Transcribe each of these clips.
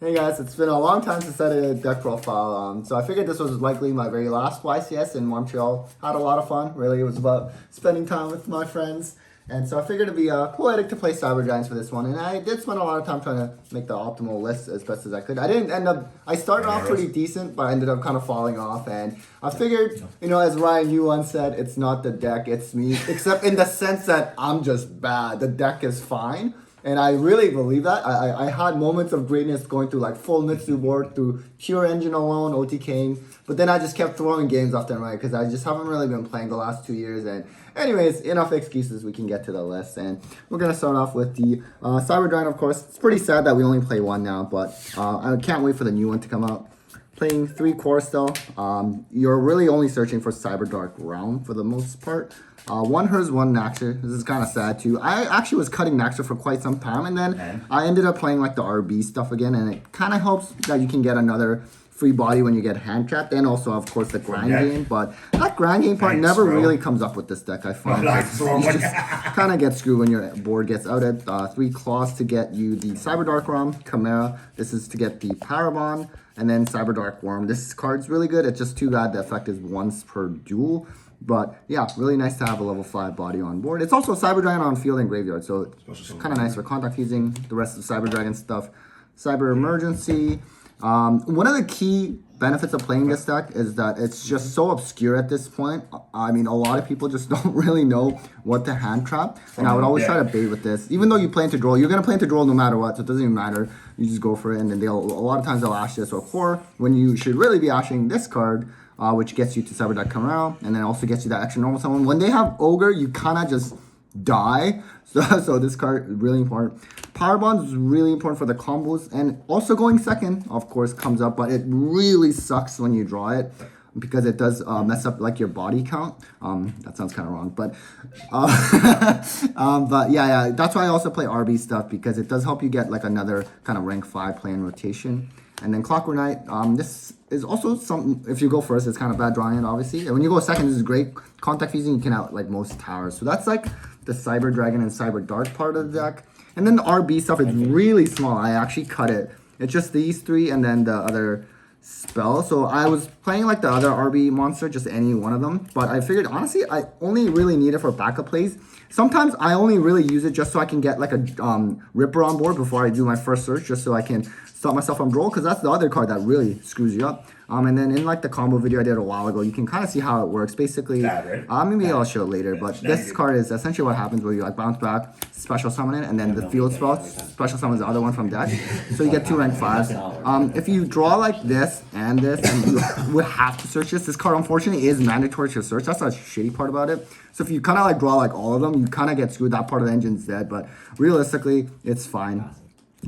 Hey guys, it's been a long time since I did a deck profile, so I figured this was likely my very last YCS in Montreal. Had a lot of fun, really. It was about spending time with my friends, and so I figured it'd be poetic to play Cyber Giants for this one, and I did spend a lot of time trying to make the optimal list as best as I could. I didn't end up, I started off pretty decent, but I ended up kind of falling off, and I figured, as Ryan, you once said, it's not the deck, it's me, except in the sense that I'm just bad. The deck is fine. And I really believe that. I had moments of greatness going through like full Mitsu board, through pure engine alone, OTKing. But then I just kept throwing games left and right because I just haven't really been playing the last 2 years. And anyways, enough excuses. We can get to the list. And we're going to start off with the Cyber Giant, of course. It's pretty sad that we only play one now, but I can't wait for the new one to come out. Playing 3 core still. You're really only searching for Cyber Dark Realm for the most part. 1 Hers, 1 Naxxer. This is kind of sad too. I actually was cutting Naxxer for quite some time, and then I ended up playing like the RB stuff again, and it kind of helps that you can get another free body when you get hand trapped, and also of course the grind game. But that grind game part never really comes up with this deck. I find you just kind of get screwed when your board gets outed. 3 claws to get you the Cyber Dark Realm, Chimera. This is to get the Parabon, and then Cyber Dark Worm. This card's really good. It's just too bad the effect is once per duel. But yeah, really nice to have a level 5 body on board. It's also Cyber Giant on field and graveyard, so it's kind of nice for contact fusing the rest of Cyber Dragon stuff. Cyber Emergency. One of the key benefits of playing this deck is that it's just so obscure at this point. I mean, a lot of people just don't really know what to hand trap, and I would always try to bait with this. Even though you plan to draw, you're going to plan to draw no matter what, so it doesn't even matter. You just go for it, and then a lot of times they'll ash this or core, when you should really be ashing this card, which gets you to Cyber Deck Chimera, and then also gets you that extra normal summon. When they have Ogre, you kind of just die. So this card is really important. Power Bond is really important for the combos, and also going second, of course, comes up, but it really sucks when you draw it because it does mess up like your body count. That sounds kind of wrong, but but yeah, that's why I also play RB stuff, because it does help you get like another kind of rank 5 play in rotation. And then Clockwork Knight, this is also something, if you go first, it's kind of bad drawing it, obviously. And when you go second, this is great. Contact fusing, you can out like most towers. So that's like the Cyber Dragon and Cyber Dart part of the deck. And then the RB stuff is really small. I actually cut it. It's just these 3 and then the other spell. So I was playing like the other RB monster, just any one of them. But I figured, honestly, I only really need it for backup plays. Sometimes I only really use it just so I can get like a Ripper on board before I do my first search, just so I can stop myself from draw, because that's the other card that really screws you up. And then in like the combo video I did a while ago, you can kind of see how it works. Basically, maybe I'll show it later, but this card is essentially what happens where you like bounce back, special summon it, and then the field spell special summons the other one from deck. So you get 2 rank 5s. If you draw like this, and you would have to search this. This card unfortunately is mandatory to search. That's the shitty part about it. So if you kind of like draw like all of them, you kind of get screwed. That part of the engine's dead, but realistically, it's fine.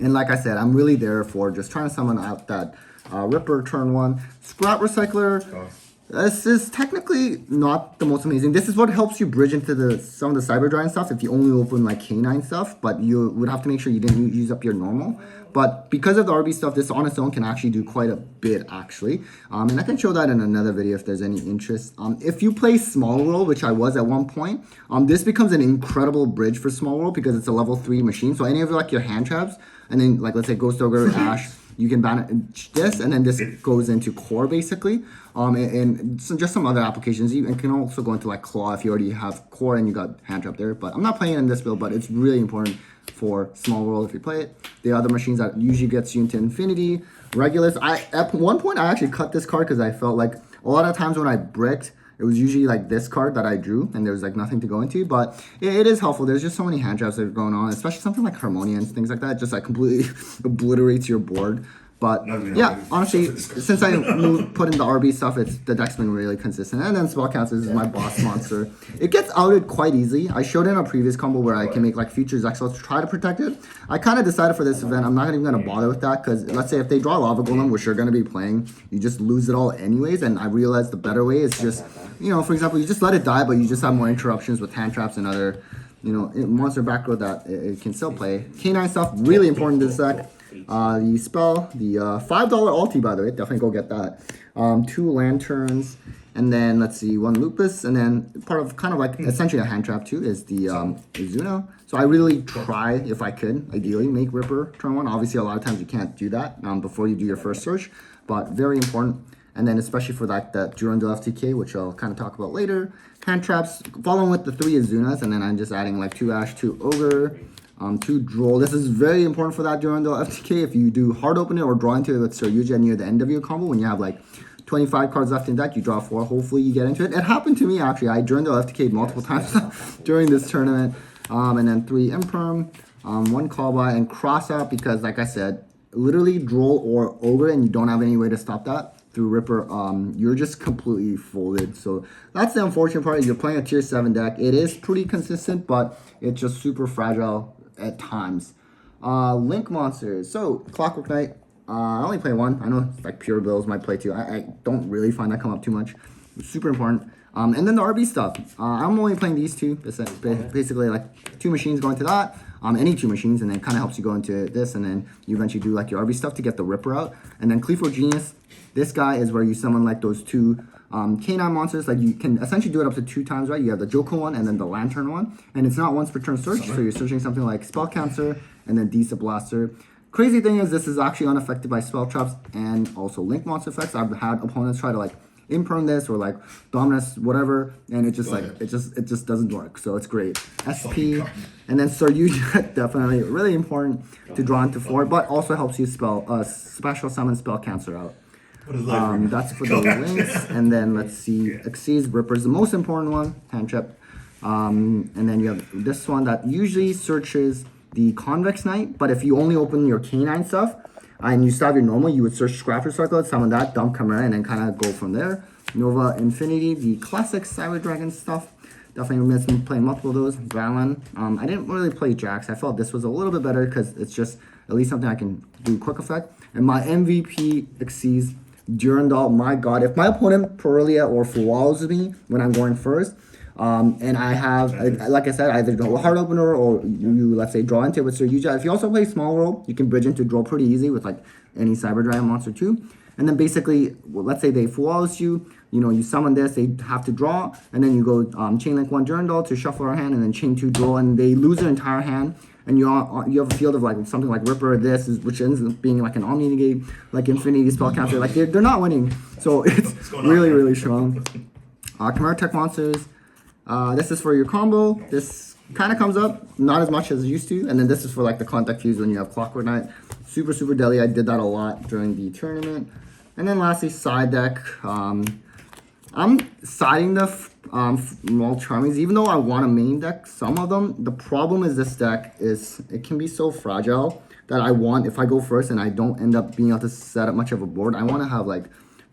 And like I said, I'm really there for just trying to summon out that Ripper turn 1. Scrap Recycler. This is technically not the most amazing. This is what helps you bridge into some of the Cyber Giant stuff if you only open like K9 stuff, but you would have to make sure you didn't use up your normal. But because of the RB stuff, this on its own can actually do quite a bit, actually. And I can show that in another video if there's any interest. If you play Small World, which I was at one point, this becomes an incredible bridge for Small World because it's a level 3 machine. So any of like your hand traps, and then like let's say Ghost Ogre, Ash, you can banish this, and then this goes into core basically. And just some other applications. You can also go into like Claw if you already have core and you got hand trap there. But I'm not playing it in this build, but it's really important for Small World if you play it. The other machines that usually gets you into Infinity, Regulus. At one point I actually cut this card because I felt like a lot of times when I bricked, it was usually like this card that I drew, and there was like nothing to go into, but it is helpful. There's just so many hand traps that are going on, especially something like Harmonia and things like that. Just like completely obliterates your board. But yeah, honestly, since I put in the RB stuff, the deck's been really consistent. And then Spellcaster is my boss monster. It gets outed quite easily. I showed in a previous combo where I can make like Futures Exile to try to protect it. I kind of decided for this event, I'm not even going to bother with that, because let's say if they draw Lava Golem, which you're going to be playing, you just lose it all anyways. And I realized the better way is just, for example, you just let it die, but you just have more interruptions with hand traps and other, monster back row that it can still play. K9 stuff, really important to this deck. The spell, the $5 ulti, by the way, definitely go get that. 2 lanterns, and then let's see, 1 lupus, and then part of kind of like essentially a hand trap too is the Izuna. So I really try, if I could, ideally make Ripper turn 1. Obviously, a lot of times you can't do that before you do your first search, but very important. And then especially for that Durandal FTK, which I'll kind of talk about later. Hand traps, following with the 3 Izunas, and then I'm just adding like 2 Ash, 2 Ogre, 2 Droll. This is very important for that Durandal FTK. If you do hard open it or draw into it with Saryuja near the end of your combo, when you have like 25 cards left in deck, you draw 4, hopefully you get into it. It happened to me actually. I Durandal FTK'd multiple times during this tournament. And then 3 Imperm, 1 Callby, and cross out because like I said, literally Droll or Ogre and you don't have any way to stop that through Ripper, you're just completely folded. So that's the unfortunate part. You're playing a tier 7 deck. It is pretty consistent, but it's just super fragile at times. Link monsters. So Clockwork Knight, I only play 1. I know like Pure Bills might play 2. I don't really find that come up too much. It's super important. And then the RB stuff. I'm only playing these 2. Basically like 2 machines going to that. Any 2 machines, and then kind of helps you go into this, and then you eventually do like your RB stuff to get the Ripper out. And then Clefo Genius, this guy is where you summon like those 2 K9 monsters. Like you can essentially do it up to 2 times, right? You have the Joko one and then the Lantern one, and it's not once per turn search, so you're searching something like Spell Cancer and then Decent Blaster. Crazy thing is this is actually unaffected by spell traps and also link monster effects. I've had opponents try to like imperm this or like dominus whatever, and it just it just doesn't work. So it's great. SP and then Saryuja, definitely really important to draw into 4, but also helps you special summon Spell Cancer out. That's for the links. And then let's see, Xyz Ripper is the most important one, hand trap. And then you have this one that usually searches the Convex Knight, but if you only open your K9 stuff and you still have your normal, you would search Scrapper Circle, summon that, dump Chimera, and then kind of go from there. Nova Infinity, the classic Cyber Dragon stuff. Definitely miss me playing multiple of those. Valen. I didn't really play Jax. I felt this was a little bit better because it's just at least something I can do quick effect. And my MVP Xyz Durandal, my god, if my opponent Perelia or Fuwalls me when I'm going first, and I have, like I said, either a hard opener or you let's say draw into it with Saryuja. If you also play small roll, you can bridge into draw pretty easy with like any Cyber Dragon monster too. And then basically, well, let's say they Fuwalls you, you summon this, they have to draw, and then you go chain link 1 Durandal to shuffle our hand, and then chain 2 draw, and they lose their entire hand. And you have a field of like something like Ripper, which ends up being like an Omni Negate, like Infinity Spell Counter. Like they're not winning, so it's really strong. Chimera Tech monsters. This is for your combo. This kind of comes up, not as much as it used to. And then this is for like the contact fuse when you have Clockwork Knight. Super deadly. I did that a lot during the tournament. And then lastly, side deck. I'm siding the Charmies, even though I want to main deck some of them. The problem is this deck is, it can be so fragile that I want, if I go first and I don't end up being able to set up much of a board, I want to have like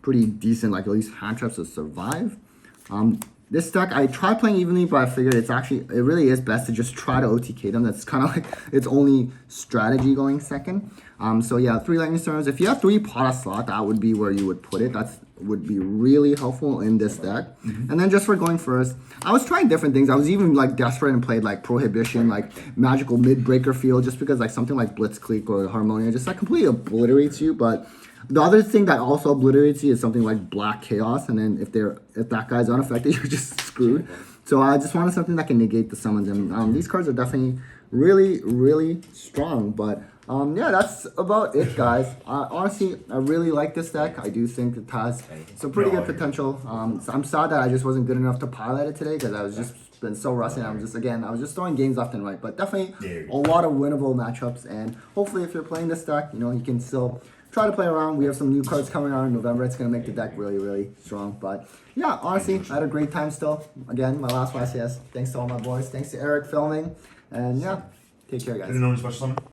pretty decent, like at least hand traps to survive. This deck, I tried playing evenly, but I figured it really is best to just try to OTK them. That's kind of like its only strategy going second. So yeah, 3 Lightning Storms. If you have 3 Pot slot, that would be where you would put it. Would be really helpful in this deck. And then just for going first, I was trying different things. I was even like desperate and played like Prohibition, like Magical Mid-Breaker Field, just because like something like Blitzclick or Harmonia just like completely obliterates you. But the other thing that also obliterates you is something like Black Chaos, and then if that guy's unaffected, you're just screwed. So I just wanted something that can negate the summons, and these cards are definitely really strong. But yeah, that's about it, guys. Honestly, I really like this deck. I do think it has some pretty good potential. So I'm sad that I just wasn't good enough to pilot it today because I was just been so rusty. I was just throwing games left and right. But definitely a lot of winnable matchups, and hopefully if you're playing this deck, you can still try to play around. We have some new cards coming out in November. It's going to make the deck really strong. But yeah, honestly, I had a great time still. Again, my last YCS. Thanks to all my boys. Thanks to Eric filming. And yeah, take care, guys.